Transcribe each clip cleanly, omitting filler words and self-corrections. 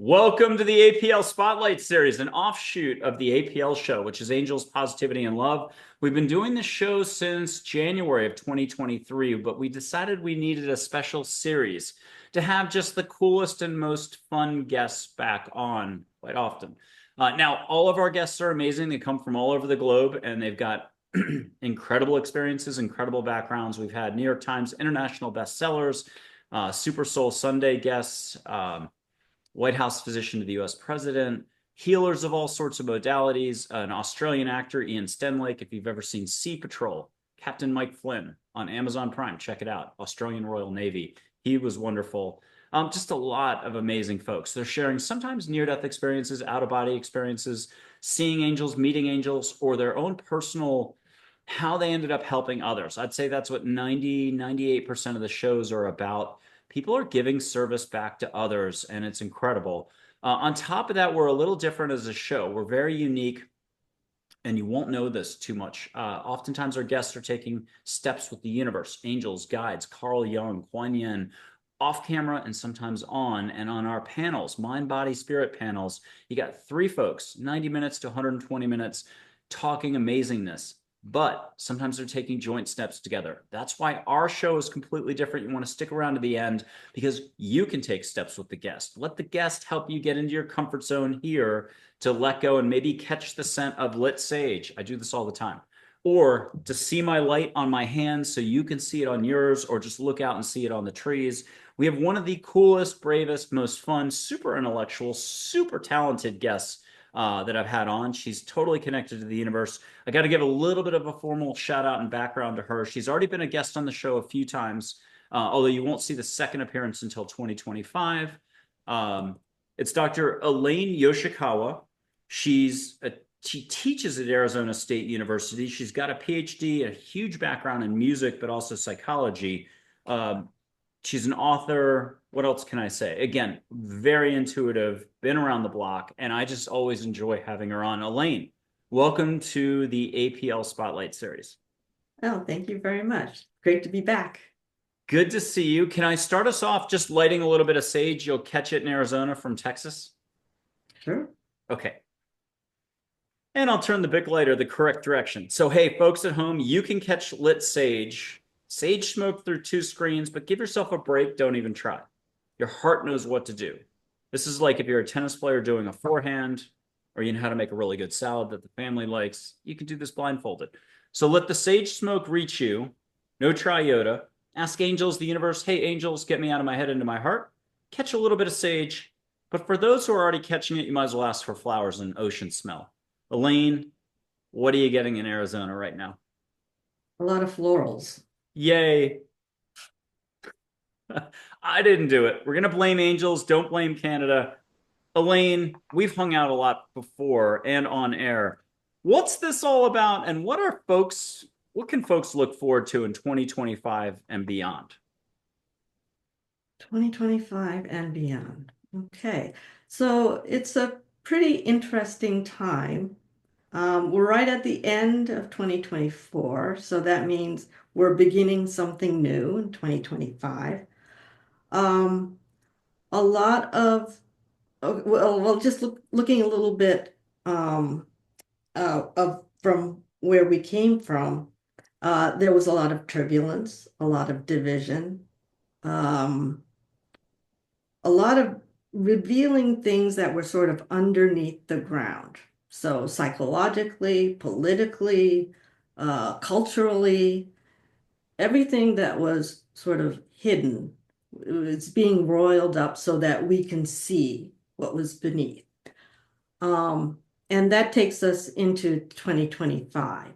Welcome to the APL Spotlight series, an offshoot of the APL show, which is Angels, Positivity, and Love. We've been doing this show since January of 2023, but we decided we needed a special series to have just the coolest and most fun guests back on quite often. Now, all of our guests are amazing. They come from all over the globe, and they've got incredible experiences, incredible backgrounds. We've had New York Times international bestsellers, Super Soul Sunday guests, White House physician to the US president, healers of all sorts of modalities, an Australian actor, Ian Stenlake. If you've ever seen Sea Patrol, Captain Mike Flynn on Amazon Prime, check it out. Australian Royal Navy. He was wonderful. Just a lot of amazing folks. They're sharing sometimes near-death experiences, out-of-body experiences, seeing angels, meeting angels, or their own personal, how they ended up helping others. I'd say that's what 98% of the shows are about. People are giving service back to others, and it's incredible. On top of that, we're a little different as a show. We're very unique, and you won't know this too much. Oftentimes, our guests are taking steps with the universe, angels, guides, Carl Jung, Kuan Yin, off camera and sometimes on. And on our panels, mind, body, spirit panels, you got three folks, 90 minutes to 120 minutes, talking amazingness. But sometimes they're taking joint steps together. That's why our show is completely different. You want to stick around to the end because you can take steps with the guest. Let the guest help you get into your comfort zone here to let go and maybe catch the scent of lit sage. I do this all the time. Or to see my light on my hands so you can see it on yours, or just look out and see it on the trees. We have one of the coolest, bravest, most fun, super intellectual, super talented guests that I've had on. She's totally connected to the universe. I got to give a little bit of a formal shout out and background to her. She's already been a guest on the show a few times, although you won't see the second appearance until 2025. It's Dr. Elaine Yoshikawa. She teaches at Arizona State University. She's got a Ph.D., a huge background in music, but also psychology. She's an author. What else can I say? Again, very intuitive, been around the block, and I just always enjoy having her on. Elaine, welcome to the APL Spotlight series. Oh, thank you very much. Great to be back. Good to see you. Can I start us off just lighting a little bit of sage? You'll catch it in Arizona from Texas. Sure. Okay. And I'll turn the big lighter the correct direction. So, hey, folks at home, you can catch lit sage smoke through two screens, but give yourself a break. Don't even try. Your heart knows what to do. This is like if you're a tennis player doing a forehand, or you know how to make a really good salad that the family likes. You can do this blindfolded. So let the sage smoke reach you. No triota. Ask angels, the universe, hey, angels, get me out of my head into my heart. Catch a little bit of sage. But for those who are already catching it, you might as well ask for flowers and ocean smell. Elaine, what are you getting in Arizona right now? A lot of florals. Yay. I didn't do it. We're going to blame angels. Don't blame Canada. Elaine, we've hung out a lot before and on air. What's this all about? And what can folks look forward to in 2025 and beyond? 2025 and beyond. Okay. So it's a pretty interesting time. We're right at the end of 2024. So that means we're beginning something new in 2025. Um, a lot of, well, just looking a little bit from where we came from, there was a lot of turbulence, a lot of division, um, a lot of revealing things that were sort of underneath the ground. So psychologically, politically, culturally, everything that was sort of hidden, it's being roiled up so that we can see what was beneath. And that takes us into 2025,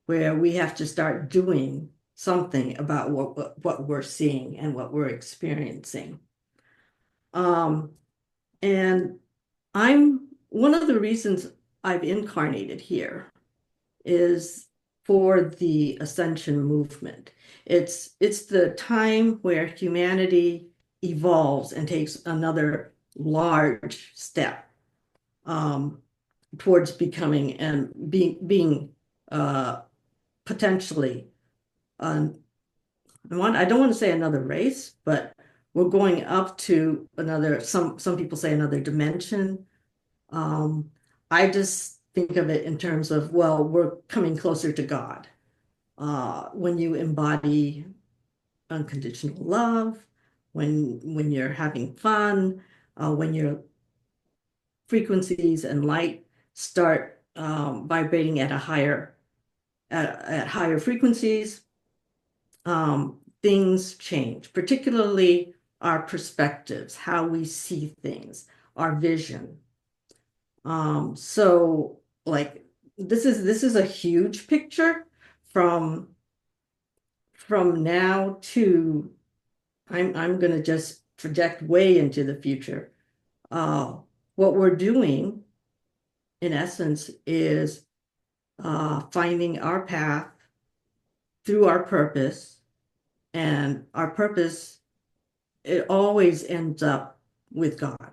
where we have to start doing something about what we're seeing and what we're experiencing. And one of the reasons I've incarnated here is for the Ascension movement. It's the time where humanity evolves and takes another large step towards becoming and being potentially I don't want to say another race, but we're going up to another, some people say another dimension. I just think of it in terms of, well, we're coming closer to God. When you embody unconditional love, when you're having fun, when your frequencies and light start vibrating at higher frequencies, things change, particularly our perspectives, how we see things, our vision. So like this is a huge picture from now to I'm gonna just project way into the future. Uh, what we're doing in essence is finding our path through our purpose, and our purpose, it always ends up with God.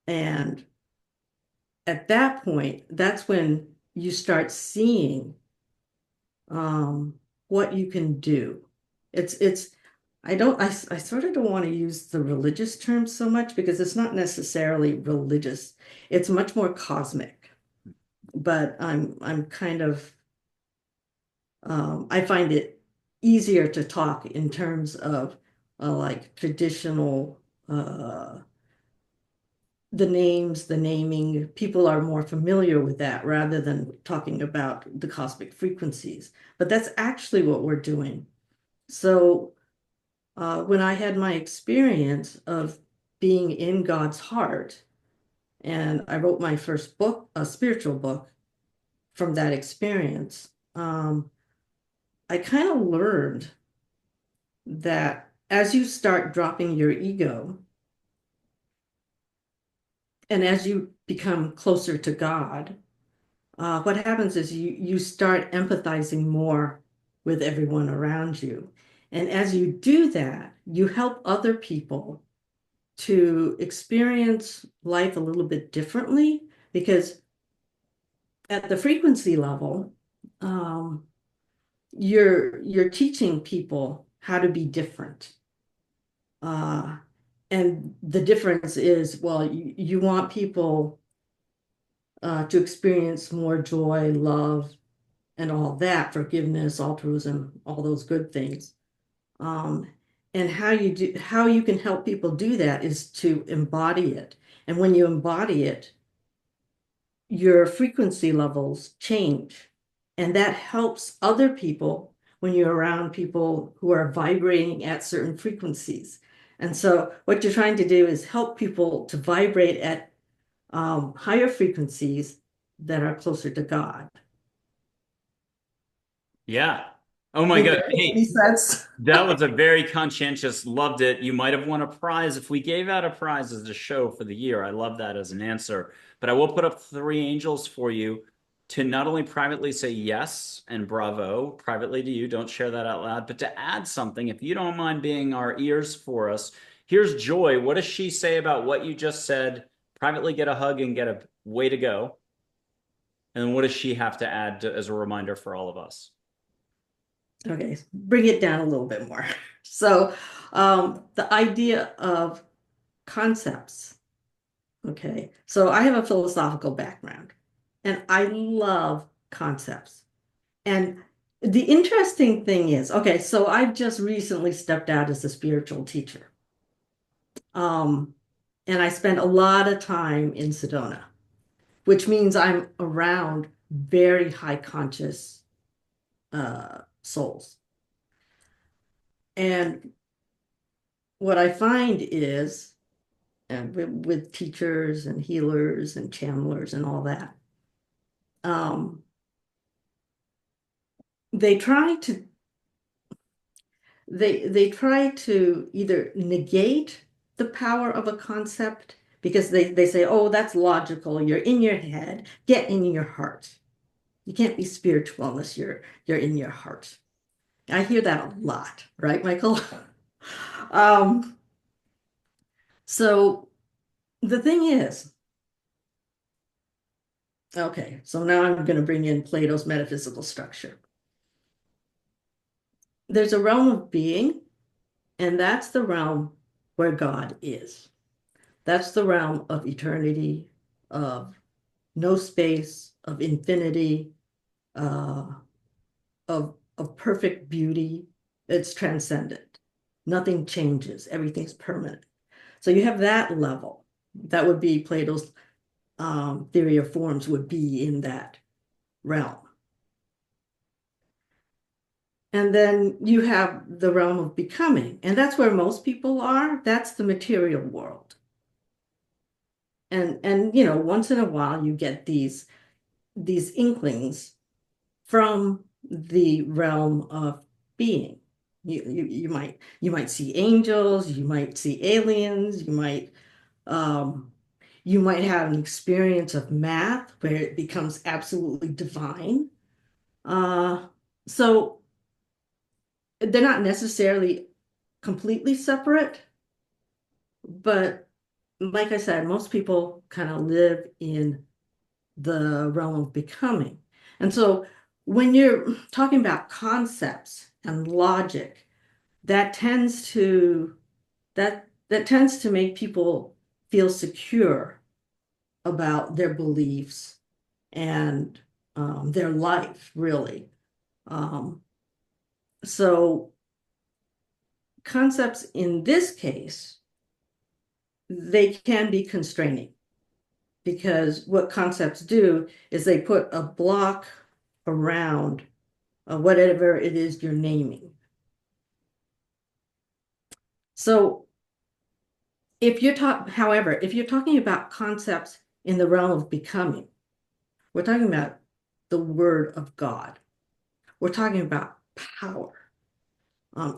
And at that point, that's when you start seeing what you can do. It's I sort of don't want to use the religious term so much because it's not necessarily religious. It's much more cosmic. But I'm kind of I find it easier to talk in terms of like traditional the names, the naming, people are more familiar with that rather than talking about the cosmic frequencies. But that's actually what we're doing. So when I had my experience of being in God's heart, and I wrote my first book, a spiritual book from that experience, I kind of learned that as you start dropping your ego and as you become closer to God, what happens is you start empathizing more with everyone around you. And as you do that, you help other people to experience life a little bit differently because at the frequency level, um, you're teaching people how to be different. Uh, and the difference is, well, you want people to experience more joy, love, and all that, forgiveness, altruism, all those good things. Um, and how you can help people do that is to embody it. And when you embody it, your frequency levels change. And that helps other people when you're around people who are vibrating at certain frequencies. And so what you're trying to do is help people to vibrate at higher frequencies that are closer to God. Yeah. Oh my Did God. that make any Hey, sense? that was a very conscientious, loved it. You might have won a prize if we gave out a prize as a show for the year. I love that as an answer. But I will put up three angels for you to not only privately say yes and bravo privately to you, don't share that out loud, but to add something, if you don't mind being our ears for us. Here's Joy. What does she say about what you just said? Privately get a hug and get a way to go. And then what does she have to add as a reminder for all of us? Okay, bring it down a little bit more. So, the idea of concepts. Okay, so I have a philosophical background and I love concepts. And the interesting thing is, okay, so I've just recently stepped out as a spiritual teacher. Um, and I spent a lot of time in Sedona, which means I'm around very high conscious souls. And what I find is, and with teachers and healers and channelers and all that, um, they try to they try to either negate the power of a concept because they say, oh, that's logical. You're in your head. Get in your heart. You can't be spiritual unless you're in your heart. I hear that a lot, right, Michael? Um, so the thing is, okay, so now I'm going to bring in Plato's metaphysical structure. There's a realm of being And that's the realm where God is. That's the realm of eternity, of no space, of infinity, uh, of perfect beauty. It's transcendent. Nothing changes. Everything's permanent. So you have that level. That would be Plato's theory of forms would be in that realm. And then you have the realm of becoming, and that's where most people are. That's the material world. And once in a while you get these inklings from the realm of being. You might see angels, you might see aliens, you might have an experience of math where it becomes absolutely divine. Uh, so they're not necessarily completely separate, but like I said, most people kind of live in the realm of becoming. And so when you're talking about concepts and logic, that tends to that tends to make people feel secure about their beliefs and their life, really. Um, so concepts in this case, they can be constraining because what concepts do is they put a block around whatever it is you're naming. So however, if you're talking about concepts in the realm of becoming, we're talking about the word of God. We're talking about power,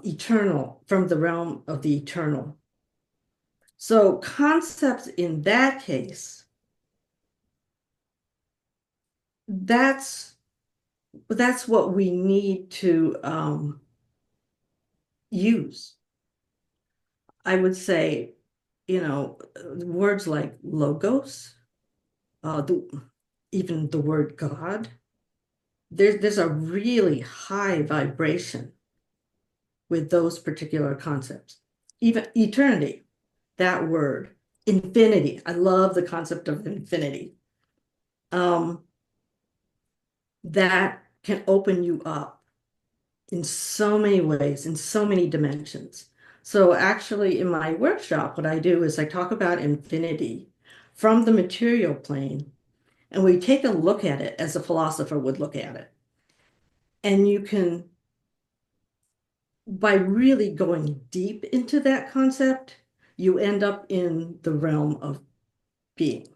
eternal, from the realm of the eternal. So concepts in that case, that's that's what we need to use. I would say, words like logos, even the word God, there's a really high vibration with those particular concepts. Even eternity, that word, infinity. I love the concept of infinity. Um, that can open you up in so many ways, in so many dimensions. So actually, in my workshop, what I do is I talk about infinity from the material plane, and we take a look at it as a philosopher would look at it. And you can, by really going deep into that concept, you end up in the realm of being.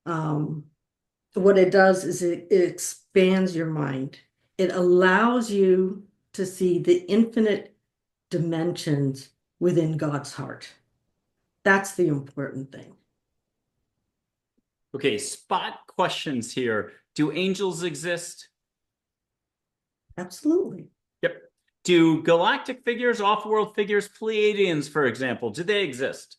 Um, what it does is it expands your mind. It allows you to see the infinite dimensions within God's heart. That's the important thing. Okay, spot questions here. Do angels exist? Absolutely. Yep. Do galactic figures, off-world figures, Pleiadians, for example, do they exist?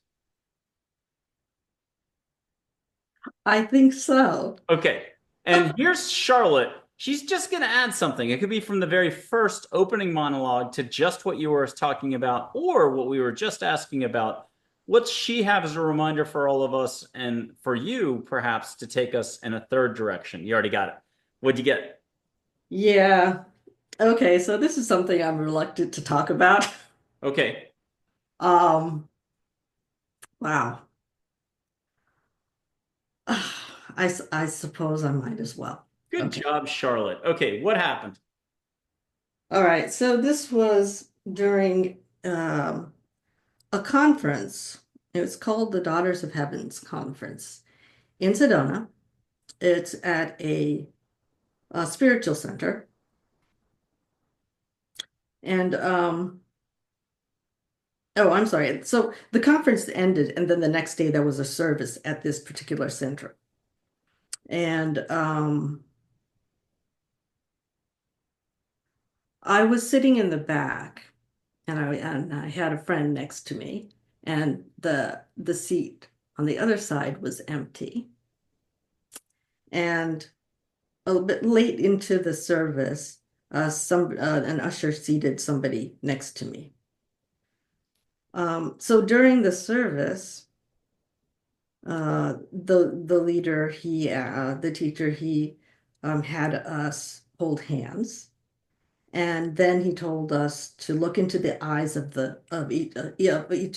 I think so. Okay. And here's Charlotte. She's just going to add something. It could be from the very first opening monologue to just what you were talking about or what we were just asking about. What's she have as a reminder for all of us and for you, perhaps, to take us in a third direction? You already got it. What'd you get? Yeah. Okay, so this is something I'm reluctant to talk about. Okay. Um, wow. I suppose I might as well. Good Okay. job, Charlotte. Okay, what happened? All right. So this was during a conference. It was called the Daughters of Heaven's Conference in Sedona. It's at a spiritual center. And oh, I'm sorry. So the conference ended, and then the next day there was a service at this particular center. And I was sitting in the back, and I had a friend next to me, and the seat on the other side was empty. And a little bit late into the service, an usher seated somebody next to me. So during the service, the leader, the teacher, he had us hold hands. And then he told us to look into the eyes of each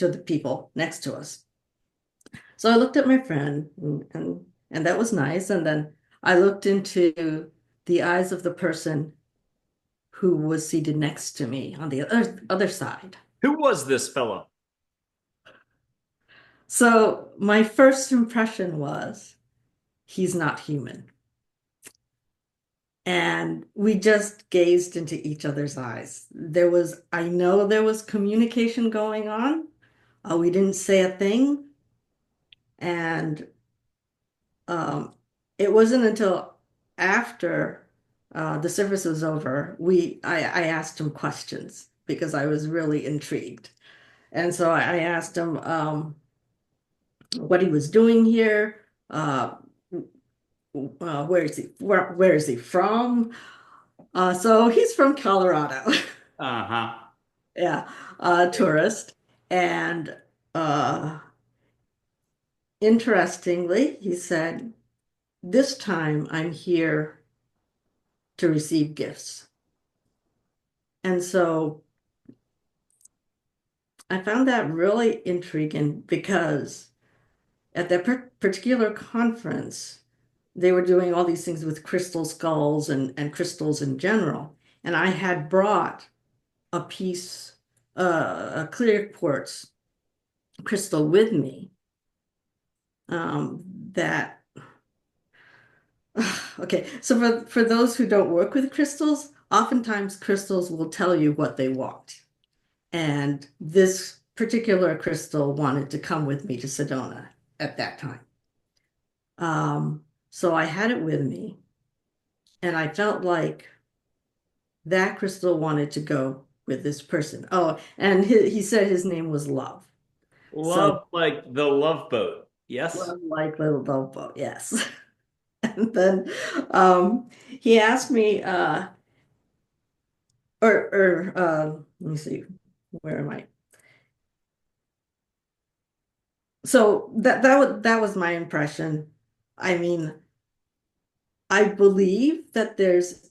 of the people next to us. So I looked at my friend, and that was nice. And then I looked into the eyes of the person who was seated next to me on the other side. Who was this fellow? So my first impression was he's not human. And we just gazed into each other's eyes. I know there was communication going on. We didn't say a thing. And um, it wasn't until after the service was over, I asked him questions because I was really intrigued. And so I asked him what he was doing here, where is he from? So he's from Colorado. Uh-huh. Yeah, tourist. And uh, interestingly, he said, this time I'm here to receive gifts. And so I found that really intriguing because at that particular conference, they were doing all these things with crystal skulls and crystals in general. And I had brought a piece, a clear quartz crystal with me that okay, so for those who don't work with crystals, oftentimes crystals will tell you what they want. And this particular crystal wanted to come with me to Sedona at that time. So I had it with me, and I felt like that crystal wanted to go with this person. Oh, and he said his name was Love. So Love like the Love Boat. Yes. Love like little love boat, yes. And then he asked me, let me see, where am I? So that was my impression. I mean, I believe that there's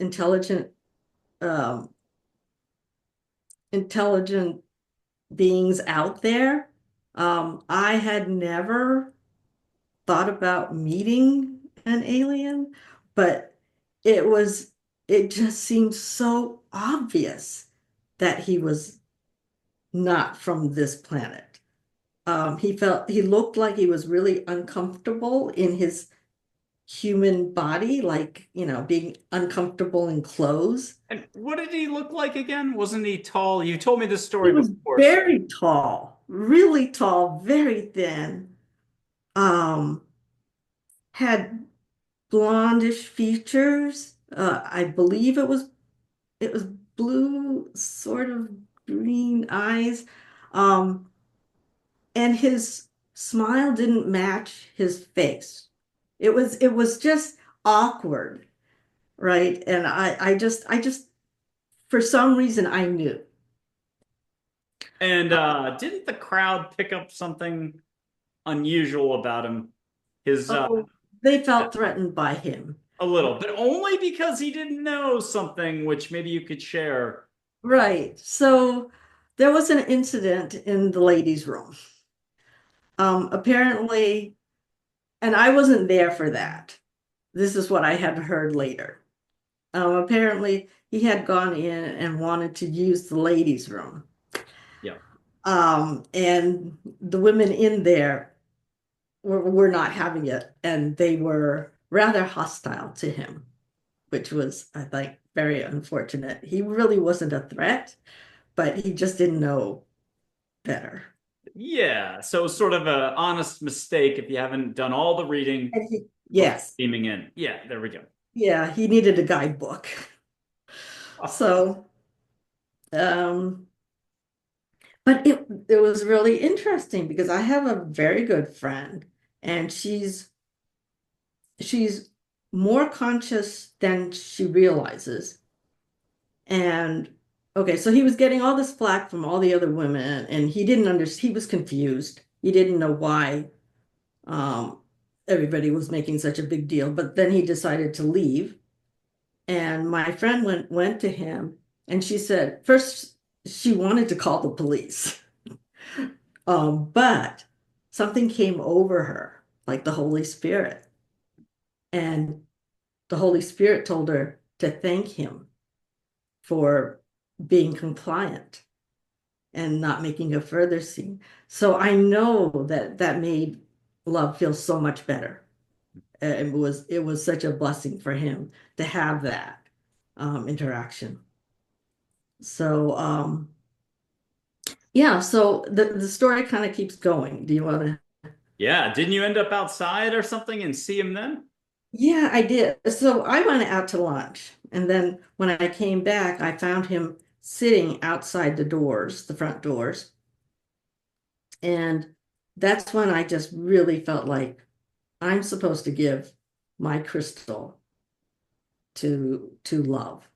um, intelligent beings out there. I had never thought about meeting an alien, but it was it just seemed so obvious that he was not from this planet. He looked like he was really uncomfortable in his human body, like, being uncomfortable in clothes. And what did he look like again? Wasn't he tall? You told me this He story was before, so very tall, really tall, very thin, um, had blondish features. I believe it was blue, sort of green eyes. Um, and his smile didn't match his face. It was just awkward, right? And I just for some reason I knew. and didn't the crowd pick up something unusual about him? His Oh, they felt threatened by him. a little, but only because he didn't know something which maybe you could share. Right. So there was an incident in the ladies' room. Apparently, and I wasn't there for that. This is what I had heard later. Apparently, he had gone in and wanted to use the ladies' room. Yeah. And the women in there were not having it, and they were rather hostile to him, which was, I think, very unfortunate. He really wasn't a threat, but he just didn't know better. Yeah. So sort of a honest mistake if you haven't done all the reading before Yes, beaming in. Yeah, there we go. yeah, he needed a guidebook. So, um, but it was really interesting because I have a very good friend, and she's more conscious than she realizes. And Okay, so he was getting all this flack from all the other women, and he didn't understand. He was confused. He didn't know why um, everybody was making such a big deal. But then he decided to leave, and my friend went to him, and she said first she wanted to call the police, but something came over her, like the Holy Spirit, and the Holy Spirit told her to thank him for being compliant and not making a further scene. So I know that that made love feel so much better. It was such a blessing for him to have that interaction. So yeah, so the story kind of keeps going. Do you want to? Yeah, didn't you end up outside or something and see him then? Yeah, I did. So I went out to lunch, and then when I came back, I found him sitting outside the doors, the front doors. And that's when I just really felt like I'm supposed to give my crystal to love.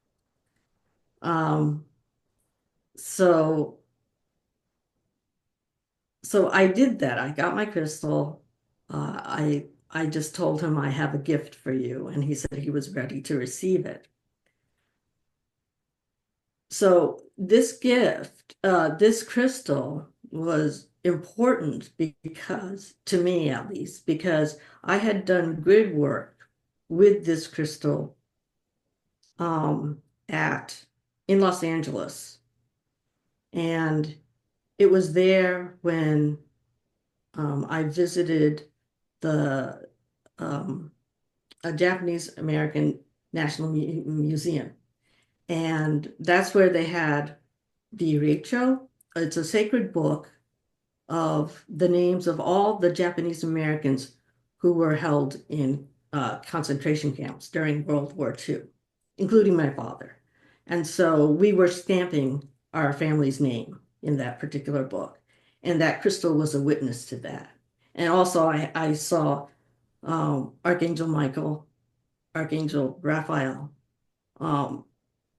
Um, so so I did that. I got my crystal. I just told him I have a gift for you, and he said he was ready to receive it. So this gift, this crystal was important because, to me at least, because I had done grid work with this crystal um, at in Los Angeles, and it was there when I visited the um, a Japanese American National Museum, and that's where they had the Reicho. It's a sacred book of the names of all the Japanese Americans who were held in concentration camps during World War II, including my father. And so we were stamping our family's name in that particular book. And that crystal was a witness to that. And also, I saw Archangel Michael, Archangel Raphael um,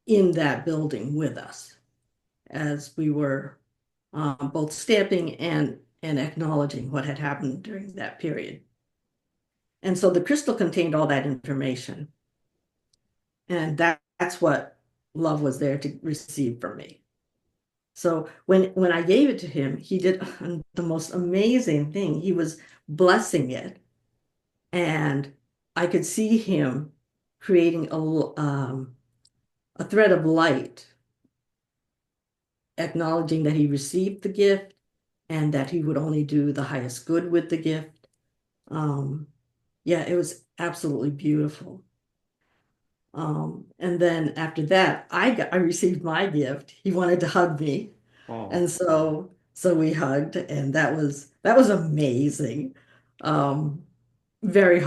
in that building with us as we were both stamping and acknowledging what had happened during that period. And so the crystal contained all that information. And that's what love was there to receive from me. So when I gave it to him, he did the most amazing thing. He was blessing it, and I could see him creating a thread of light, acknowledging that he received the gift and that he would only do the highest good with the gift. Um, yeah, it was absolutely beautiful. And then after that, I received my gift. He wanted to hug me, Oh. and so we hugged, and that was amazing. Um, very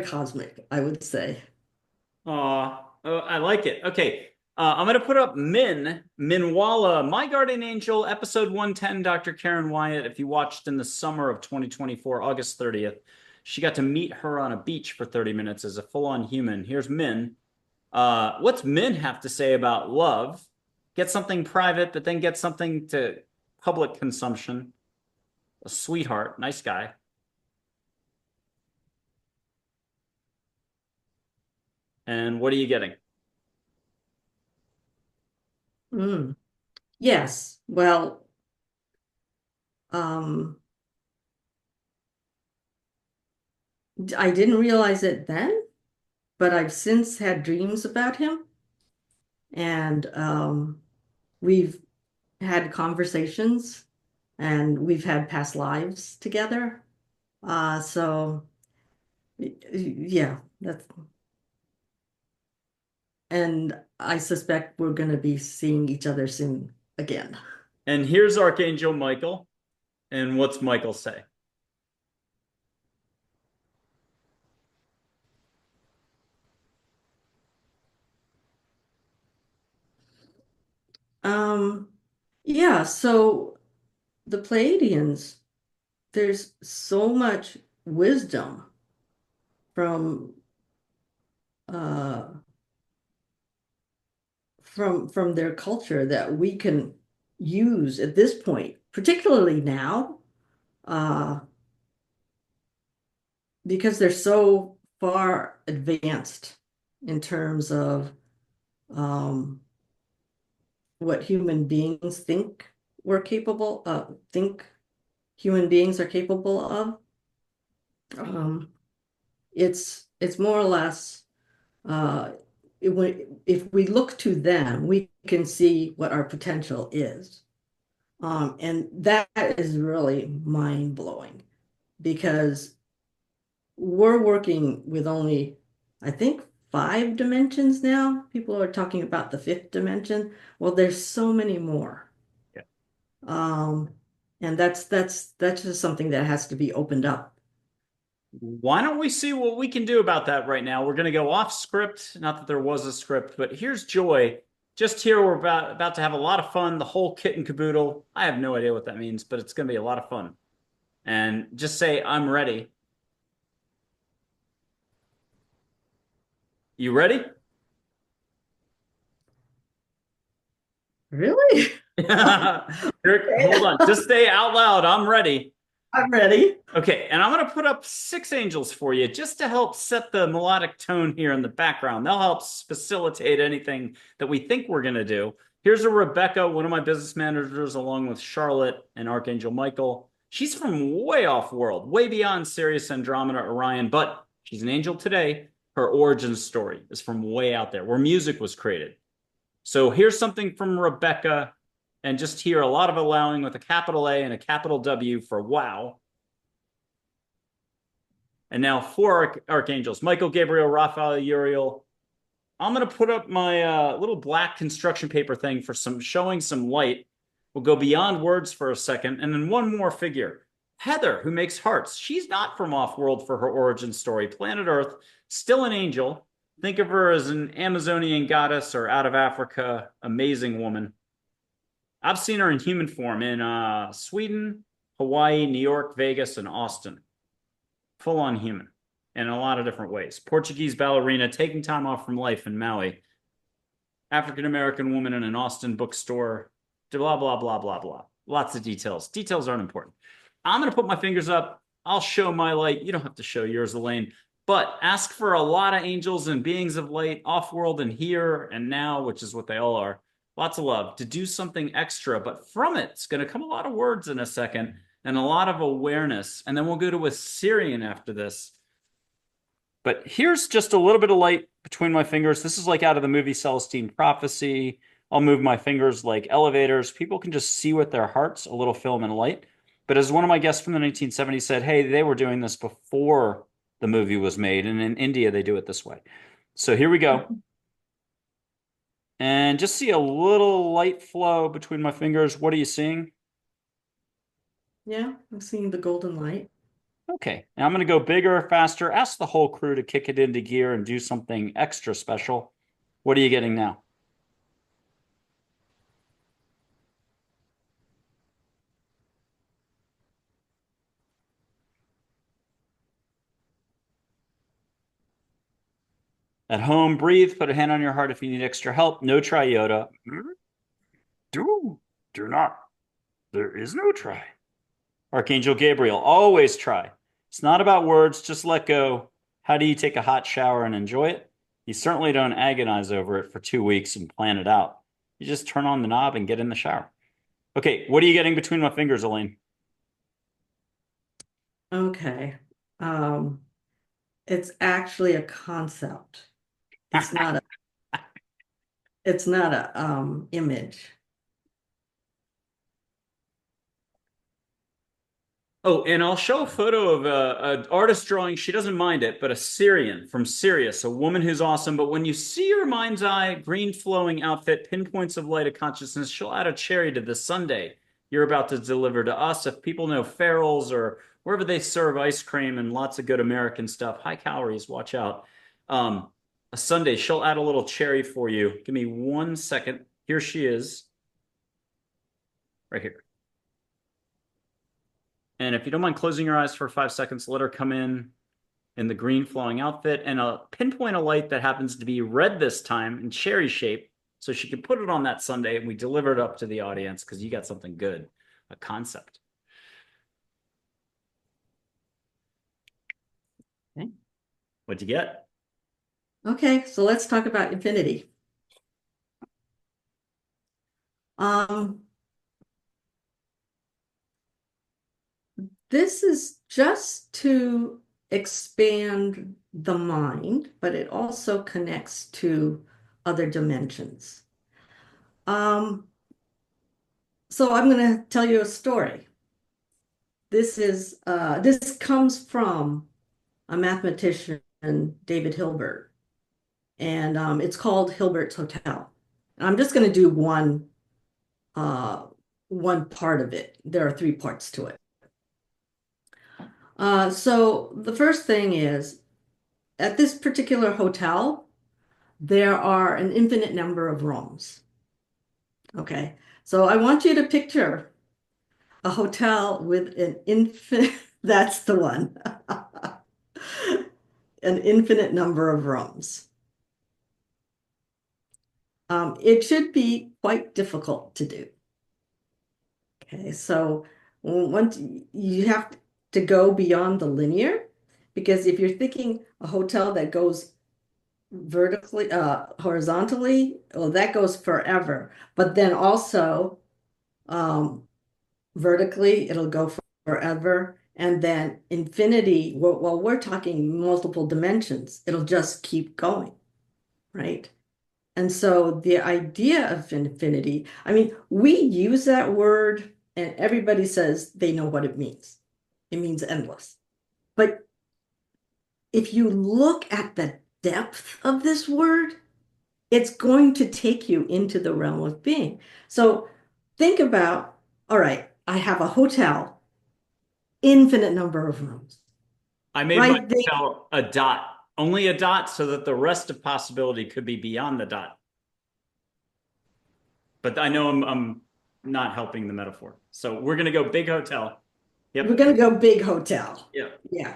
cosmic, I would say. Oh, I like it. Okay. I'm going to put up Minwala, My Guardian Angel, episode 110, Dr. Karen Wyatt. If you watched in the summer of 2024, August 30th, she got to meet her on a beach for 30 minutes as a full-on human. Here's Min. What's Min have to say about love? Get something private, but then get something to public consumption. A sweetheart, nice guy. And what are you getting? Mm. Yes. Well, um, I didn't realize it then, but I've since had dreams about him, and we've had conversations, and we've had past lives together. So yeah, that's and I suspect we're going to be seeing each other soon again. And here's Archangel Michael. And what's Michael say? Um, yeah, so the Pleiadians, there's so much wisdom from uh from their culture that we can use at this point, particularly now, uh, because they're so far advanced in terms of um, what human beings think we're capable of, think human beings are capable of. Um, it's more or less uh, if we look to them, we can see what our potential is. And that is really mind blowing because we're working with only, I think, 5 dimensions now. People are talking about the fifth dimension. Well, there's so many more. Yeah. Um, and that's just something that has to be opened up. Why don't we see what we can do about that right now? We're going to go off script. Not that there was a script, but here's Joy. Just here, we're about to have a lot of fun. The whole kit and caboodle. I have no idea what that means, but it's going to be a lot of fun. And just say, I'm ready. You ready? Really? Hold on. Just stay out loud. I'm ready. I'm ready. Okay, and I'm going to put up 6 angels for you just to help set the melodic tone here in the background. They'll help facilitate anything that we think we're going to do. Here's a Rebecca, one of my business managers, along with Charlotte and Archangel Michael. She's from way off world, way beyond Sirius, Andromeda, Orion, but she's an angel today. Her origin story is from way out there, where music was created. So here's something from Rebecca, and just here, a lot of allowing with a capital A and a capital W for wow. And now 4 archangels, Michael, Gabriel, Raphael, Uriel. I'm going to put up my little black construction paper thing for showing some light. We'll go beyond words for a second. And then one more figure, Heather, who makes hearts. She's not from off-world for her origin story. Planet Earth, still an angel. Think of her as an Amazonian goddess or out of Africa, amazing woman. I've seen her in human form in Sweden, Hawaii, New York, Vegas, and Austin. Full-on human in a lot of different ways. Portuguese ballerina taking time off from life in Maui. African-American woman in an Austin bookstore. Blah, blah, blah, blah, blah. Lots of details. Details aren't important. I'm going to put my fingers up. I'll show my light. You don't have to show yours, Elaine. But ask for a lot of angels and beings of light, off-world and here and now, which is what they all are. Lots of love to do something extra. But from it, it's going to come a lot of words in a second and a lot of awareness. And then we'll go to Assyrian after this. But here's just a little bit of light between my fingers. This is like out of the movie Celestine Prophecy. I'll move my fingers like elevators. People can just see with their hearts a little film and light. But as one of my guests from the 1970s said, hey, they were doing this before the movie was made. And in India, they do it this way. So here we go. And just see a little light flow between my fingers. What are you seeing? Yeah, I'm seeing the golden light. Okay, now I'm going to go bigger, faster. Ask the whole crew to kick it into gear and do something extra special. What are you getting now? At home, breathe, put a hand on your heart if you need extra help. No try, Yoda. Do not. There is no try. Archangel Gabriel, always try. It's not about words, just let go. How do you take a hot shower and enjoy it? You certainly don't agonize over it for 2 weeks and plan it out. You just turn on the knob and get in the shower. Okay, what are you getting between my fingers, Elaine? Okay. It's actually a concept. It's not a image. Oh, and I'll show a photo of an artist drawing. She doesn't mind it, but a Syrian from Sirius, a woman who's awesome. But when you see her mind's eye, green flowing outfit, pinpoints of light of consciousness, she'll add a cherry to the sundae you're about to deliver to us. If people know Farrell's or wherever they serve ice cream and lots of good American stuff, high calories, watch out. A sundae, she'll add a little cherry for you. Give me 1 second. Here she is, right here. And if you don't mind closing your eyes for 5 seconds, let her come in the green flowing outfit and a pinpoint of light that happens to be red this time in cherry shape. so she could put it on that Sunday and we deliver it up to the audience because you got something good, a concept. Okay. What'd you get? Okay, so let's talk about infinity. This is just to expand the mind, but it also connects to other dimensions. So I'm going to tell you a story. This comes from a mathematician, David Hilbert, and it's called Hilbert's Hotel. And I'm just going to do one part of it. There are three parts to it. So the first thing is, at this particular hotel, there are an infinite number of rooms. Okay, so I want you to picture a hotel with an infinite, that's the one, an infinite number of rooms. It should be quite difficult to do. Okay, so once you have to go beyond the linear, because if you're thinking a hotel that goes vertically, horizontally, well, that goes forever. But then also vertically, it'll go forever. And then infinity, well, we're talking multiple dimensions. It'll just keep going, right? And so the idea of infinity, I mean, we use that word and everybody says they know what it means. It means endless. But if you look at the depth of this word, it's going to take you into the realm of being. So think about, all right, I have a hotel, infinite number of rooms, I made my right? hotel a dot, only a dot, so that the rest of possibility could be beyond the dot. But I know I'm not helping the metaphor. So we're going to go big hotel. Yep. We're going to go big hotel. Yeah. Yeah.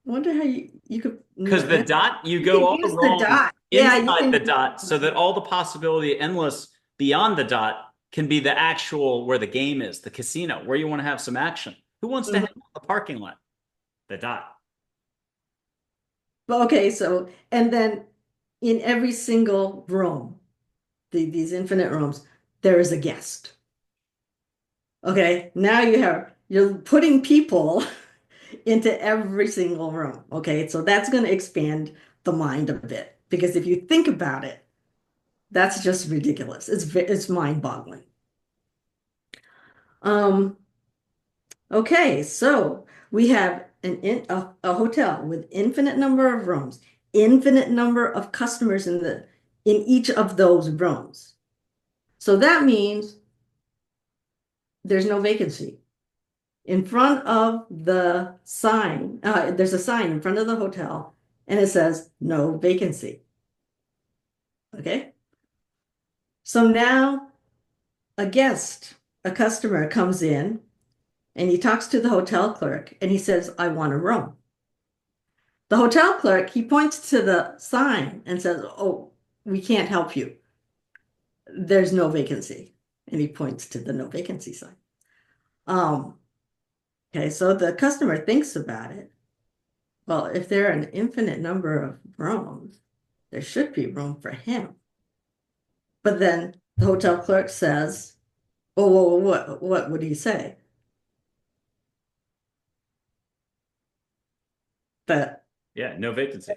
I wonder how you could, Because the dot, you you go could all use the wrong dot. Yeah, you inside can the use dot so that all the possibility endless beyond the dot can be the actual where the game is, the casino, where you want to have some action. Who wants to hang out the parking lot? The dot. Well, okay, so, and then in every single room, these infinite rooms, there is a guest. Okay, now you're putting people into every single room. Okay, so that's going to expand the mind a bit because if you think about it, that's just ridiculous. It's mind-boggling. Um, okay, so we have a hotel with infinite number of rooms, infinite number of customers in each of those rooms. So that means there's no vacancy. In front of the sign, there's a sign in front of the hotel and it says no vacancy. Okay. So now a customer comes in and he talks to the hotel clerk and he says, I want a room. The hotel clerk, he points to the sign and says, oh, we can't help you. There's no vacancy. And he points to the no vacancy sign. Okay, so the customer thinks about it. Well, if there are an infinite number of rooms, there should be room for him. But then the hotel clerk says, oh, what would he say? That, Yeah, no vacancy.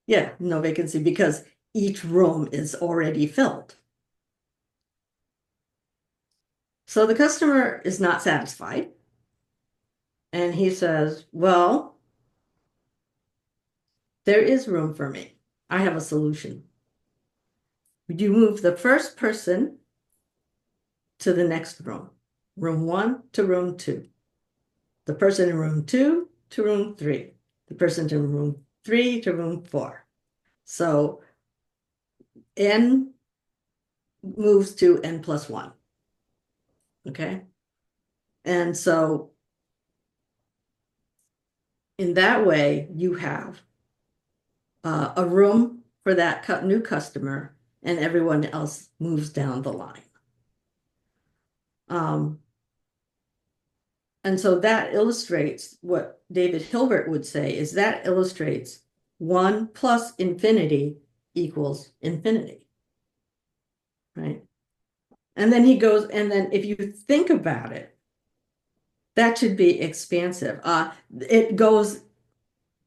yeah, no vacancy because each room is already filled. So the customer is not satisfied. And he says, well, there is room for me. I have a solution. You move the first person to the next room, room 1 to room 2. The person in room 2 to room 3. The person in room 3 to room 4. So n moves to n plus 1. Okay. And so in that way, you have a room for that new customer and everyone else moves down the line. And so that illustrates what David Hilbert would say is that illustrates 1 plus infinity equals infinity, right? And then he goes, and then if you think about it, that should be expansive. It goes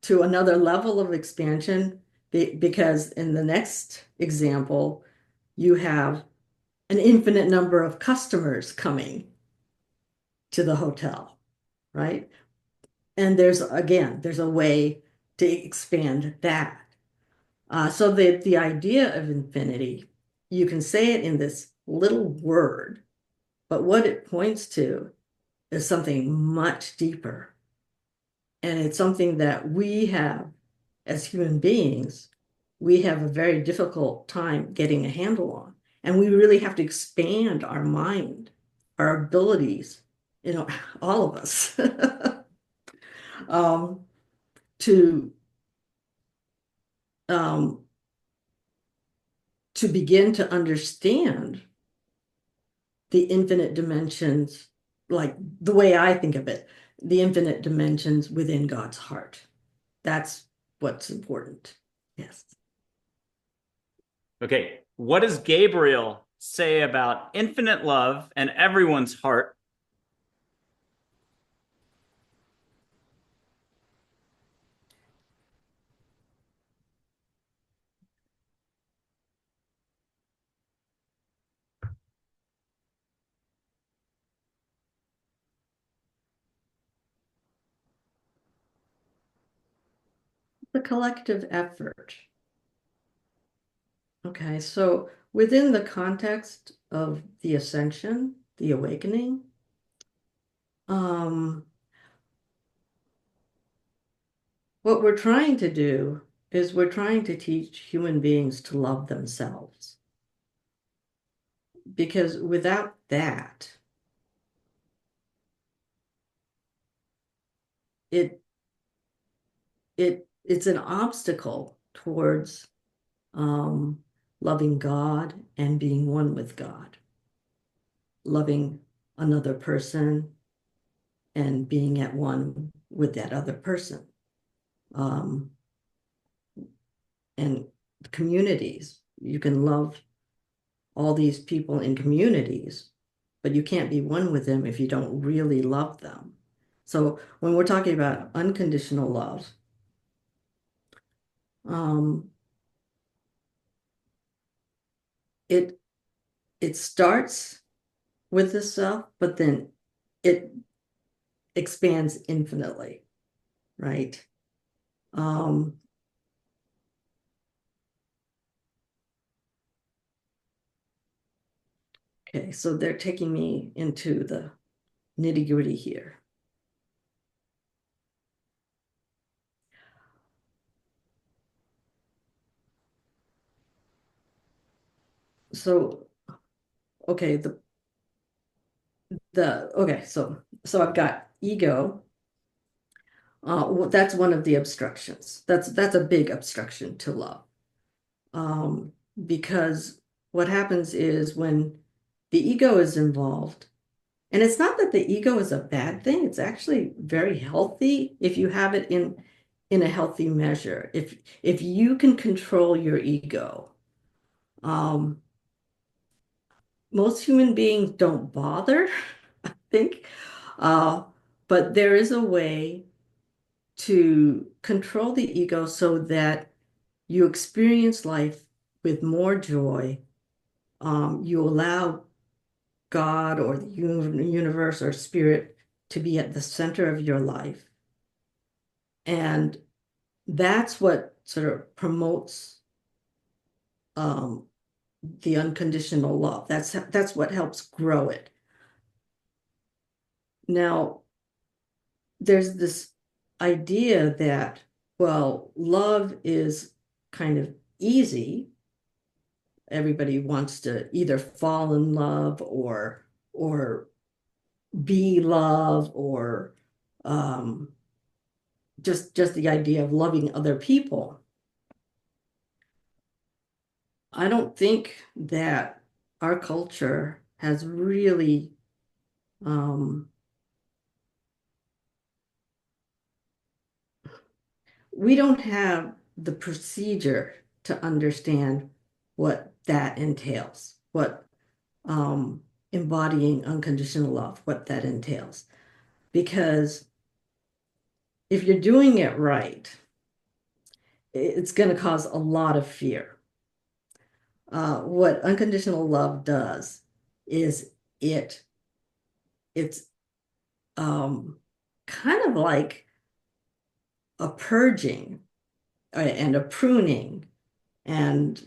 to another level of expansion because in the next example, you have an infinite number of customers coming to the hotel, right? And there's a way to expand that. So the idea of infinity, you can say it in this little word, but what it points to is something much deeper. And it's something that we have as human beings, we have a very difficult time getting a handle on. And we really have to expand our mind, our abilities, all of us, um, to um, to begin to understand the infinite dimensions, like the way I think of it, the infinite dimensions within God's heart. That's what's important. Yes. Okay, what does Gabriel say about infinite love and everyone's heart? The collective effort. Okay, so within the context of the ascension, the awakening, um, what we're trying to do is we're trying to teach human beings to love themselves. Because without that, it it's an obstacle towards loving God and being one with God, loving another person and being at one with that other person. Um, and communities, you can love all these people in communities, but you can't be one with them if you don't really love them. So when we're talking about unconditional love, um, it it starts with the self, but then it expands infinitely, right? Um, okay, so they're taking me into the nitty-gritty here. So, okay, so I've got ego. Well, that's one of the obstructions. That's a big obstruction to love. Because what happens is when the ego is involved, and it's not that the ego is a bad thing, it's actually very healthy if you have it in a healthy measure. If you can control your ego, um, most human beings don't bother, I think. Uh, but there is a way to control the ego so that you experience life with more joy. You allow God or the universe or spirit to be at the center of your life. And that's what sort of promotes um, the unconditional love. That's what helps grow it. Now, there's this idea that, well, love is kind of easy. Everybody wants to either fall in love or be love or um, just the idea of loving other people. I don't think that our culture has really um, we don't have the procedure to understand what that entails, what embodying unconditional love, what that entails. Because if you're doing it right, it's going to cause a lot of fear. What unconditional love does is it it's kind of like a purging and a pruning and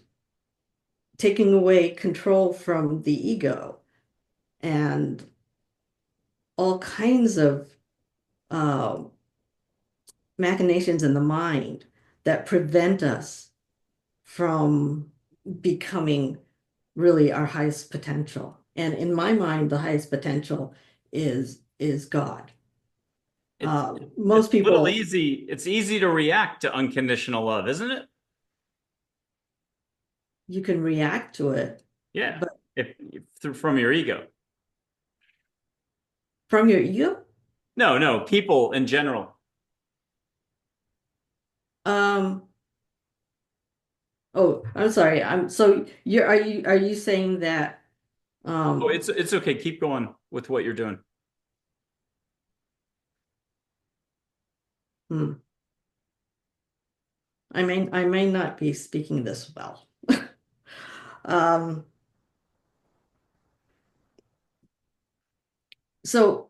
taking away control from the ego and all kinds of uh, machinations in the mind that prevent us from becoming really our highest potential. And in my mind, the highest potential is God. It's it's Most a little people, easy. It's easy to react to unconditional love, isn't it? you can react to it, Yeah. but If through from your ego. from your ego, No, no, people in general. um, oh, I'm sorry. So are you saying that Oh, um it's okay. Keep going with what you're doing. hmm, I may not be speaking this well. Um, so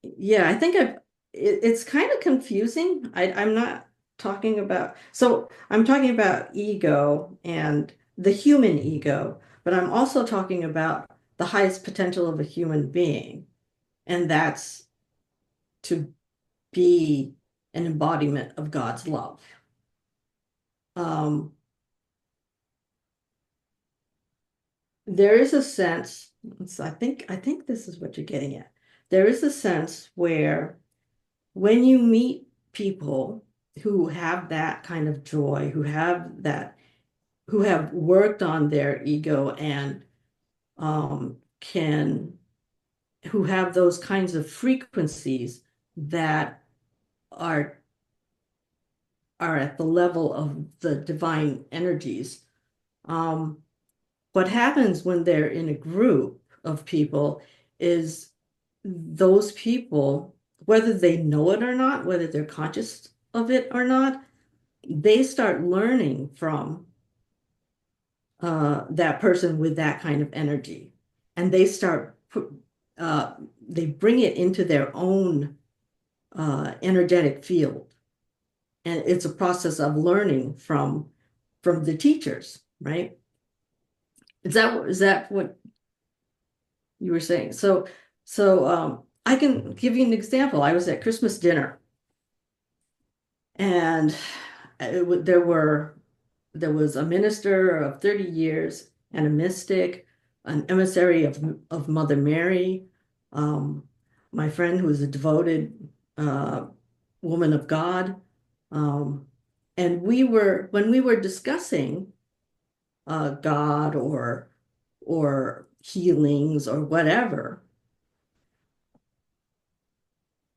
yeah, I think it's kind of confusing. I'm not talking about, so I'm talking about ego and the human ego, but I'm also talking about the highest potential of a human being, and that's to be an embodiment of God's love. Um, there is a sense, I think this is what you're getting at. There is a sense where when you meet people who have that kind of joy, who have worked on their ego and can, who have those kinds of frequencies that are are at the level of the divine energies. Um, what happens when they're in a group of people is those people, whether they know it or not, whether they're conscious of it or not, they start learning from that person with that kind of energy. And uh, they bring it into their own energetic field. And it's a process of learning from the teachers, right? Is that what you were saying? So I can give you an example. I was at Christmas dinner and there was a minister of 30 years and a mystic, an emissary of Mother Mary, um, my friend who is a devoted uh, woman of God. Um, and when we were discussing God or healings or whatever,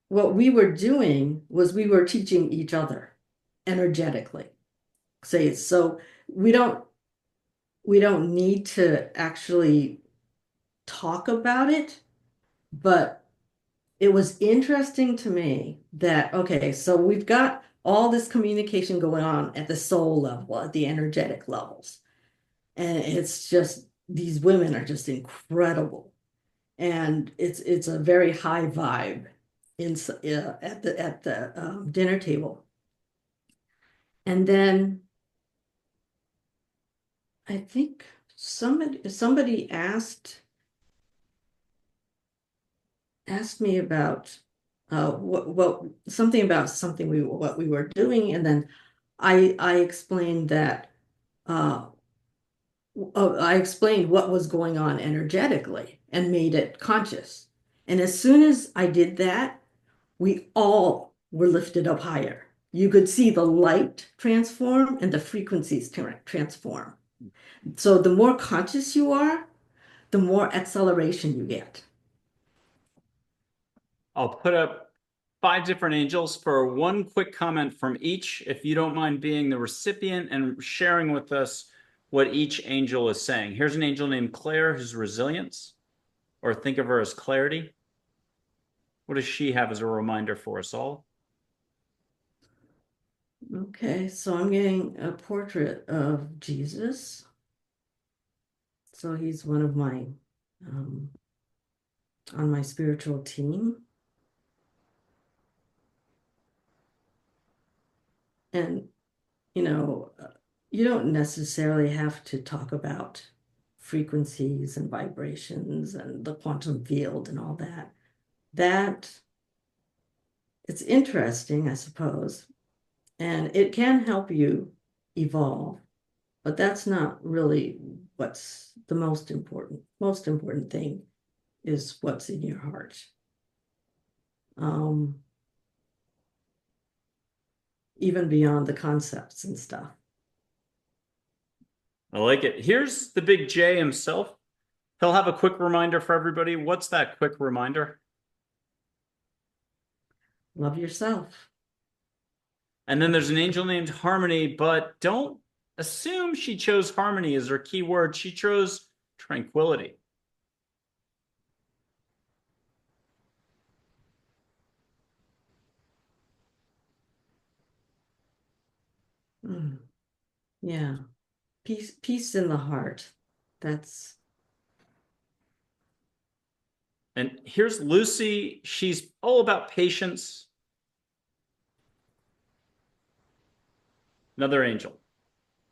what we were doing was we were teaching each other energetically. Say so we don't we don't need to actually talk about it, but it was interesting to me that, okay, so we've got all this communication going on at the soul level, at the energetic levels. And it's just, these women are just incredible. And it's a very high vibe at the dinner table. And then I think somebody asked me about what something about something what we were doing, and then I explained that uh, I explained what was going on energetically and made it conscious. And as soon as I did that, we all were lifted up higher. You could see the light transform and the frequencies transform. So the more conscious you are, the more acceleration you get. I'll put up 5 different angels for one quick comment from each, if you don't mind being the recipient and sharing with us what each angel is saying. Here's an angel named Claire, who's resilience, or think of her as clarity. What does she have as a reminder for us all? Okay, so I'm getting a portrait of Jesus. So he's one of my um, on my spiritual team. And, you know, you don't necessarily have to talk about frequencies and vibrations and the quantum field and all that. That it's interesting, I suppose, and it can help you evolve, but that's not really what's the most important. Most important thing is what's in your heart. Um, Even beyond the concepts and stuff. I like it. Here's the big J himself. He'll have a quick reminder for everybody. What's that quick reminder? Love yourself. And then there's an angel named Harmony, but don't assume she chose harmony as her key word. She chose tranquility. Mm, yeah. Peace in the heart. That's And here's Lucy. She's all about patience. Another angel.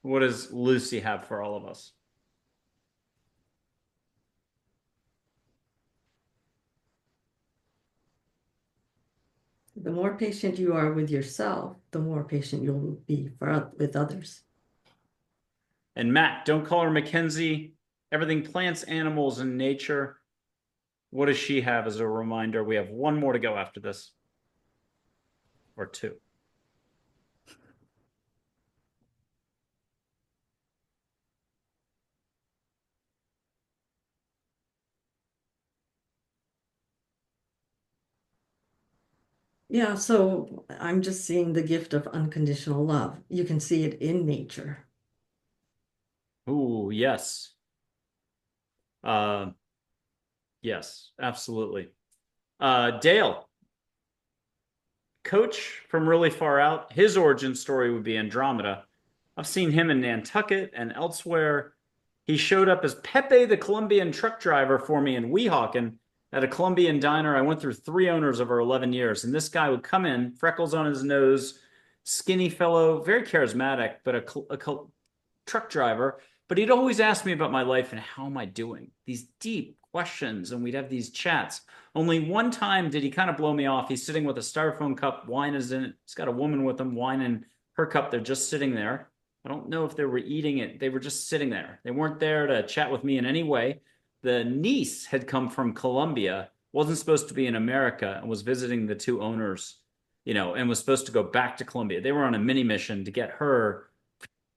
What does Lucy have for all of us? the more patient you are with yourself, the more patient you'll be with others. And Matt, don't call her Mackenzie. Everything plants, animals, and nature. What does she have as a reminder? We have one more to go after this, or two. Yeah, so I'm just seeing the gift of unconditional love. You can see it in nature. Ooh, yes. Uh, yes, absolutely. Dale, coach from really far out. His origin story would be Andromeda. I've seen him in Nantucket and elsewhere. He showed up as Pepe, the Colombian truck driver, for me in Weehawken at a Colombian diner. I went through 3 owners over 11 years, and this guy would come in, freckles on his nose, skinny fellow, very charismatic, but a truck driver. But he'd always ask me about my life and how am I doing? These deep questions, and we'd have these chats. Only one time did he kind of blow me off. He's sitting with a styrofoam cup, wine is in it. He's got a woman with him, wine in her cup. They're just sitting there. I don't know if they were eating it. They were just sitting there. They weren't there to chat with me in any way. The niece had come from Colombia, wasn't supposed to be in America, and was visiting the 2 owners, and was supposed to go back to Colombia. They were on a mini mission to get her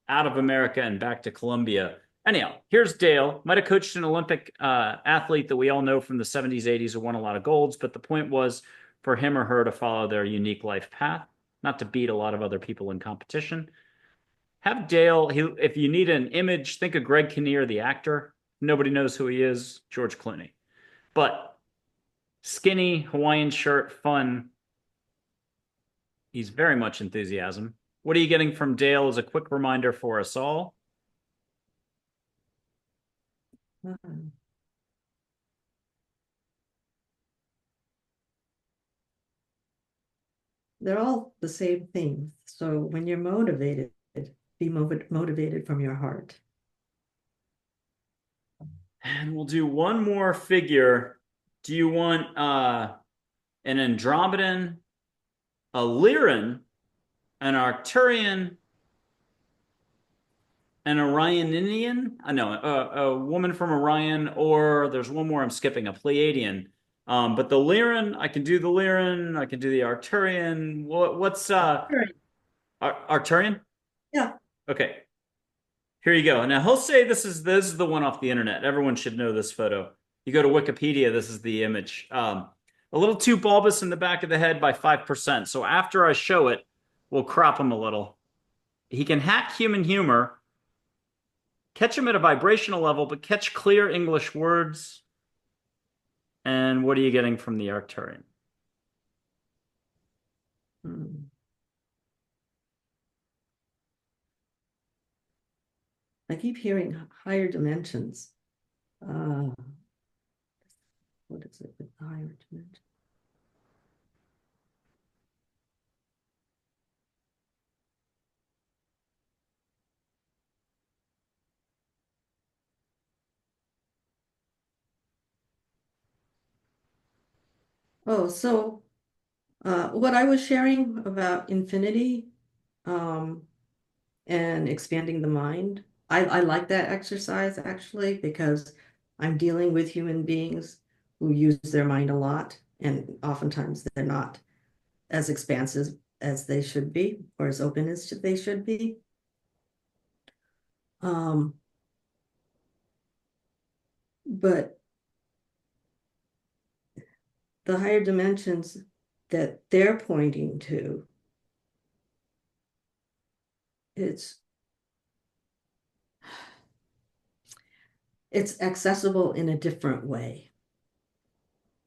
out of America and back to Colombia. Anyhow, here's Dale. Might have coached an Olympic athlete that we all know from the 70s, 80s who won a lot of golds, but the point was for him or her to follow their unique life path, not to beat a lot of other people in competition. Have Dale, if you need an image, think of Greg Kinnear, the actor. Nobody knows who he is, George Clooney. But skinny, Hawaiian shirt, fun. He's very much enthusiasm. What are you getting from Dale as a quick reminder for us all? Mhm. They're all the same thing. So when you're motivated, be motivated from your heart. And we'll do one more figure. Do you want an Andromedan, a Lyran, an Arcturian, an Orionian? No, a woman from Orion, or there's one more I'm skipping, a Pleiadian. But the Lyran, I can do the Lyran, I can do the Arcturian. What's Arcturian. Arcturian? Yeah. Okay. Here you go. Now he'll say this is the one off the internet. Everyone should know this photo. You go to Wikipedia, this is the image. A little too bulbous in the back of the head by 5%. So after I show it, we'll crop him a little. He can hack human humor, catch him at a vibrational level, but catch clear English words. And what are you getting from the Arcturian? I keep hearing higher dimensions. What is it with higher dimensions? Oh, so what I was sharing about infinity and expanding the mind, I like that exercise actually because I'm dealing with human beings who use their mind a lot, and oftentimes they're not as expansive as they should be or as open as they should be. But the higher dimensions that they're pointing to, it's accessible in a different way.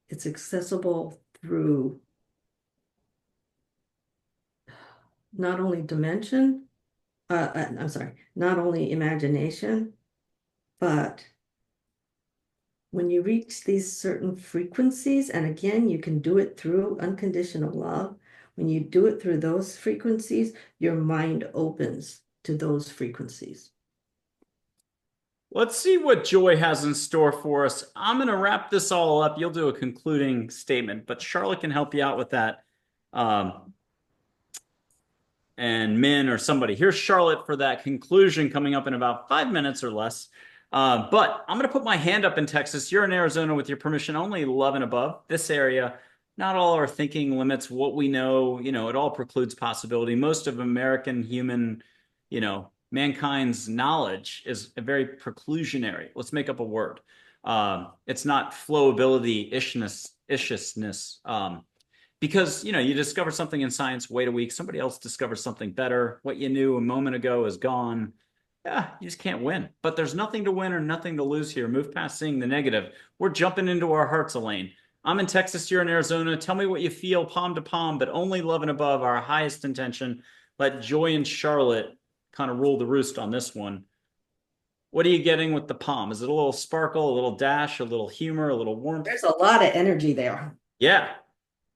It's accessible through not only dimension, I'm sorry, not only imagination, but when you reach these certain frequencies, and again, you can do it through unconditional love. When you do it through those frequencies, your mind opens to those frequencies. Let's see what Joy has in store for us. I'm going to wrap this all up. You'll do a concluding statement, but Charlotte can help you out with that. And Min or somebody. Here's Charlotte for that conclusion coming up in about 5 minutes or less. But I'm going to put my hand up in Texas. You're in Arizona with your permission, only love and above. This area, not all our thinking limits what we know. You know, it all precludes possibility. Most of American human, you know, mankind's knowledge is very preclusionary. Let's make up a word. It's not flowability, ishness. Because, you know, you discover something in science, wait a week, somebody else discovers something better. What you knew a moment ago is gone. Yeah, you just can't win. But there's nothing to win or nothing to lose here. Move past seeing the negative. We're jumping into our hearts, Elaine. I'm in Texas, you're in Arizona. Tell me what you feel, palm to palm, but only love and above, our highest intention. Let Joy and Charlotte kind of rule the roost on this one. What are you getting with the palm? Is it a little sparkle, a little dash, a little humor, a little warmth? There's a lot of energy there. Yeah.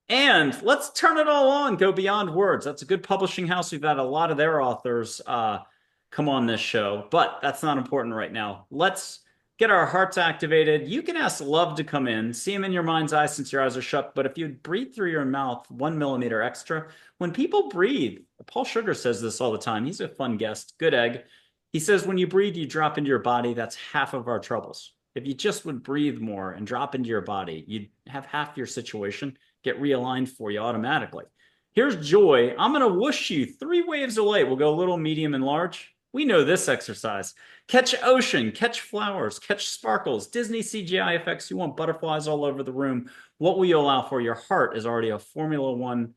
And let's turn it all on, go beyond words. That's a good publishing house. We've had a lot of their authors come on this show, but that's not important right now. Let's get our hearts activated. You can ask love to come in, see him in your mind's eye since your eyes are shut, but if you breathe through your mouth 1 millimeter extra, when people breathe, Paul Sugar says this all the time. He's a fun guest, good egg. He says when you breathe, you drop into your body. That's half of our troubles. If you just would breathe more and drop into your body, you'd have half your situation get realigned for you automatically. Here's Joy. I'm going to whoosh you 3 waves of light. We'll go little, medium, and large. We know this exercise. Catch ocean, catch flowers, catch sparkles, Disney CGI effects. You want butterflies all over the room. What will you allow for? Your heart is already a Formula One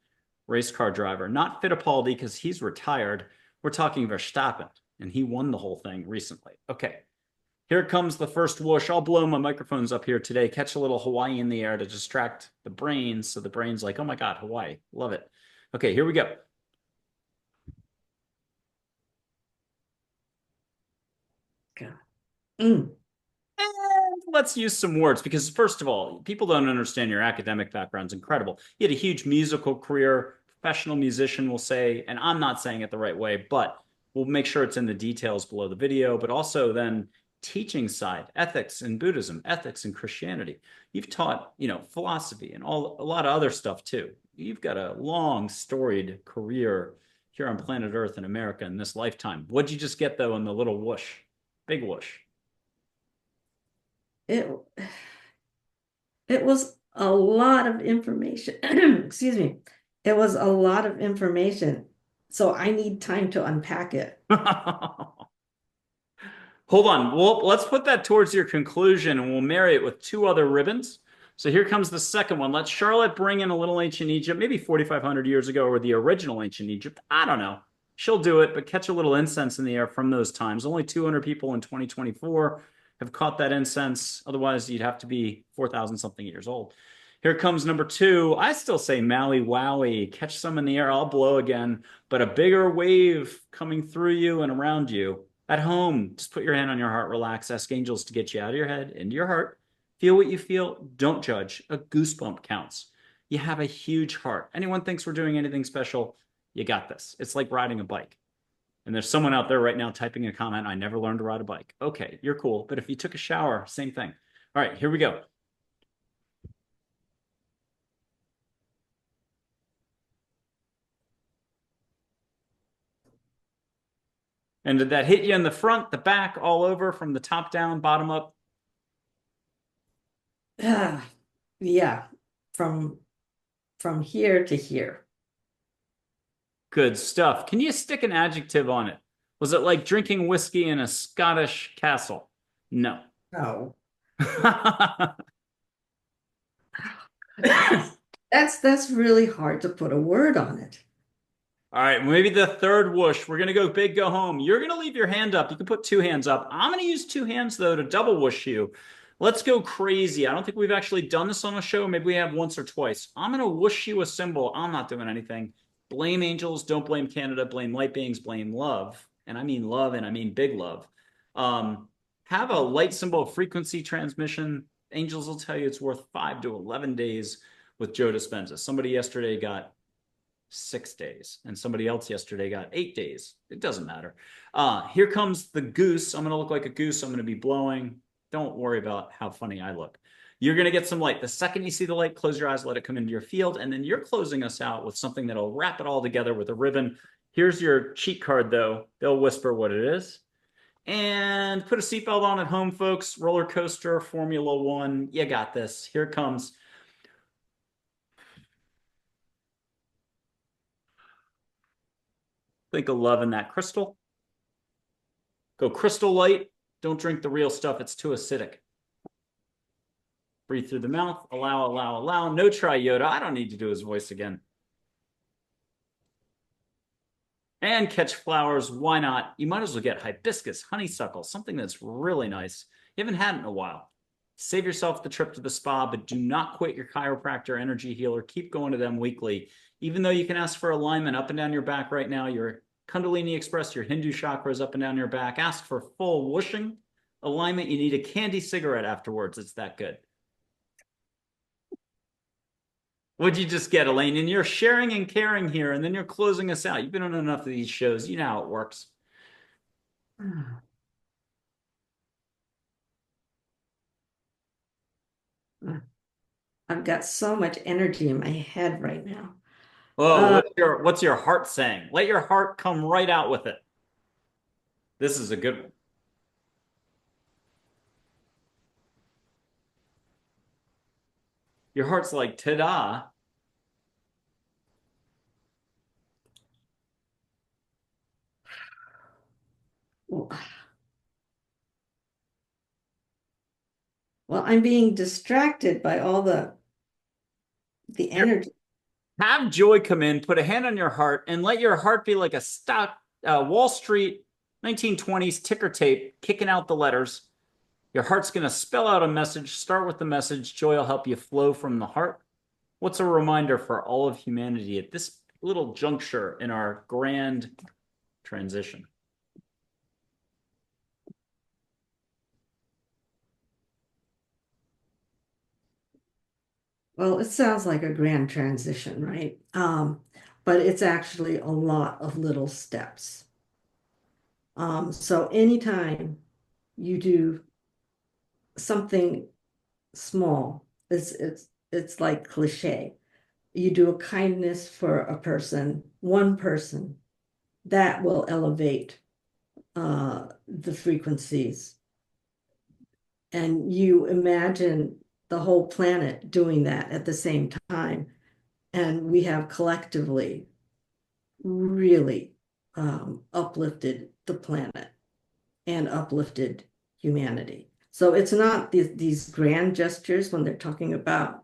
race car driver. Not Fittipaldi because he's retired. We're talking Verstappen, and he won the whole thing recently. Okay. Here comes the first whoosh. I'll blow my microphones up here today. Catch a little Hawaii in the air to distract the brain. So the brain's like, oh my God, Hawaii. Love it. Okay, here we go. God. Mm. And let's use some words because, first of all, people don't understand your academic background's incredible. You had a huge musical career, professional musician, we'll say, and I'm not saying it the right way, but we'll make sure it's in the details below the video, but also then teaching side, ethics in Buddhism, ethics in Christianity. You've taught, you know, philosophy and a lot of other stuff too. You've got a long storied career here on planet Earth in America in this lifetime. What'd you just get though in the little whoosh? Big whoosh. It was a lot of information. Excuse me. It was a lot of information. So I need time to unpack it. Hold on. Well, let's put that towards your conclusion and we'll marry it with two other ribbons. So here comes the second one. Let Charlotte bring in a little ancient Egypt, maybe 4,500 years ago, or the original ancient Egypt. I don't know. She'll do it, but catch a little incense in the air from those times. Only 200 people in 2024 have caught that incense. Otherwise, you'd have to be 4,000 something years old. Here comes number two. I still say Maui Wowie. Catch some in the air. I'll blow again, but a bigger wave coming through you and around you. At home, just put your hand on your heart, relax, ask angels to get you out of your head, into your heart. Feel what you feel. Don't judge. A goosebump counts. You have a huge heart. Anyone thinks we're doing anything special, you got this. It's like riding a bike. And there's someone out there right now typing a comment, I never learned to ride a bike. Okay, you're cool. But if you took a shower, same thing. All right, here we go. And did that hit you in the front, the back, all over, from the top down, bottom up? Yeah, from here to here. Good stuff. Can you stick an adjective on it? Was it like drinking whiskey in a Scottish castle? No. No. That's really hard to put a word on it. All right, maybe the third whoosh. We're going to go big, go home. You're going to leave your hand up. You can put two hands up. I'm going to use two hands, though, to double whoosh you. Let's go crazy. I don't think we've actually done this on a show. Maybe we have once or twice. I'm going to whoosh you a symbol. I'm not doing anything. Blame angels. Don't blame Canada. Blame light beings. Blame love. And I mean love, and I mean big love. Have a light symbol of frequency transmission. Angels will tell you it's worth 5 to 11 days with Joe Dispenza. Somebody yesterday got 6 days, and somebody else yesterday got 8 days. It doesn't matter. Here comes the goose. I'm going to look like a goose. I'm going to be blowing. Don't worry about how funny I look. You're going to get some light. The second you see the light, close your eyes, let it come into your field, and then you're closing us out with something that'll wrap it all together with a ribbon. Here's your cheat card, though. They'll whisper what it is. And put a seatbelt on at home, folks. Roller coaster, Formula One. You got this. Here it comes. Think of love in that crystal. Go crystal light. Don't drink the real stuff. It's too acidic. Breathe through the mouth. Allow, allow, allow. No try Yoda. I don't need to do his voice again. And catch flowers. Why not? You might as well get hibiscus, honeysuckle, something that's really nice. You haven't had it in a while. Save yourself the trip to the spa, but do not quit your chiropractor, energy healer. Keep going to them weekly. Even though you can ask for alignment up and down your back right now, your Kundalini Express, your Hindu chakras up and down your back. Ask for full whooshing alignment. You need a candy cigarette afterwards. It's that good. What'd you just get, Elaine? And you're sharing and caring here, and then you're closing us out. You've been on enough of these shows. You know how it works. I've got so much energy in my head right now. Oh, what's your heart saying? Let your heart come right out with it. This is a good one. Your heart's like, ta-da. Well, I'm being distracted by all the energy. Have joy come in, put a hand on your heart, and let your heart be like a stock Wall Street 1920s ticker tape kicking out the letters. Your heart's going to spell out a message. Start with the message. Joy will help you flow from the heart. What's a reminder for all of humanity at this little juncture in our grand transition? Well, it sounds like a grand transition, right? But it's actually a lot of little steps. So anytime you do something small, it's like cliche. You do a kindness for a person, one person, that will elevate the frequencies. And you imagine the whole planet doing that at the same time. And we have collectively really uplifted the planet and uplifted humanity. So it's not these grand gestures when they're talking about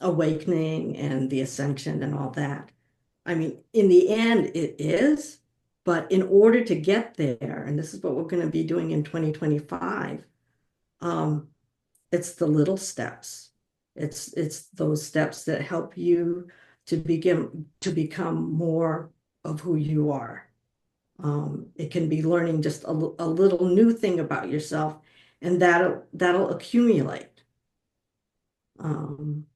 awakening and the ascension and all that. I mean, in the end, it is, but in order to get there, and this is what we're going to be doing in 2025, um, it's the little steps. It's those steps that help you to become more of who you are. It can be learning just a little new thing about yourself, and that'll accumulate. Um,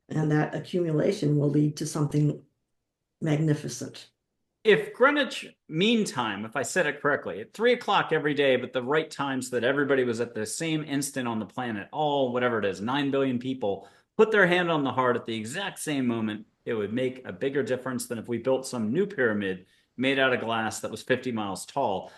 and that accumulation will lead to something magnificent. If Greenwich Mean Time, if I said it correctly, at 3 o'clock every day, but the right time so that everybody was at the same instant on the planet, all whatever it is, 9 billion people, put their hand on the heart at the exact same moment, it would make a bigger difference than if we built some new pyramid made out of glass that was 50 miles tall.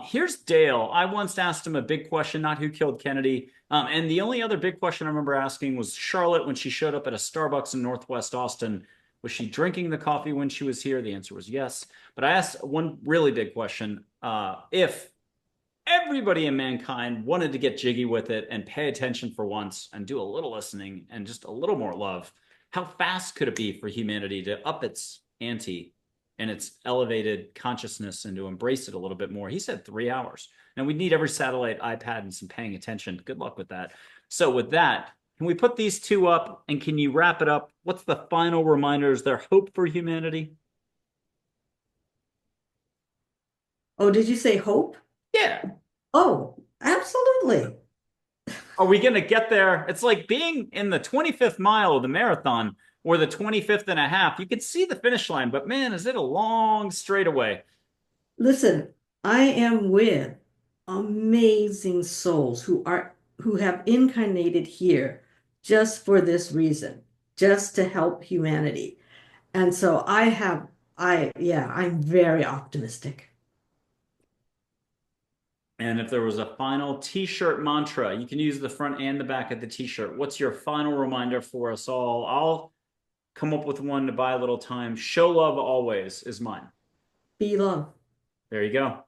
Here's Dale. I once asked him a big question, not who killed Kennedy. And the only other big question I remember asking was Charlotte when she showed up at a Starbucks in Northwest Austin. Was she drinking the coffee when she was here? The answer was yes. But I asked one really big question. If everybody in mankind wanted to get jiggy with it and pay attention for once and do a little listening and just a little more love, how fast could it be for humanity to up its ante and its elevated consciousness and to embrace it a little bit more? He said 3 hours. And we'd need every satellite, iPad, and some paying attention. Good luck with that. So with that, can we put these two up and can you wrap it up? What's the final reminder? Is there hope for humanity? Oh, did you say hope? Yeah. Oh, absolutely. Are we going to get there? It's like being in the 25th mile of the marathon or the 25th and a half. You can see the finish line, but man, is it a long straightaway. Listen, I am with amazing souls who have incarnated here just for this reason, just to help humanity. And so yeah, I'm very optimistic. And if there was a final t-shirt mantra, you can use the front and the back of the t-shirt. What's your final reminder for us all? I'll come up with one to buy a little time. Show love always is mine. Be love. There you go.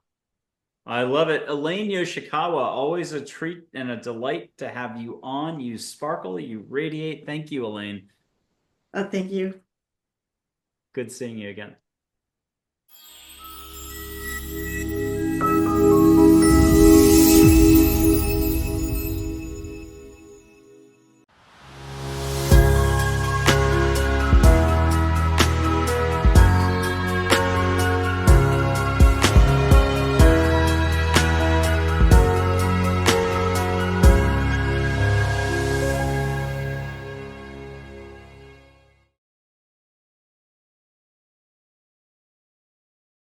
I love it. Elaine Yoshikawa, always a treat and a delight to have you on. You sparkle, you radiate. Thank you, Elaine. Thank you. Good seeing you again.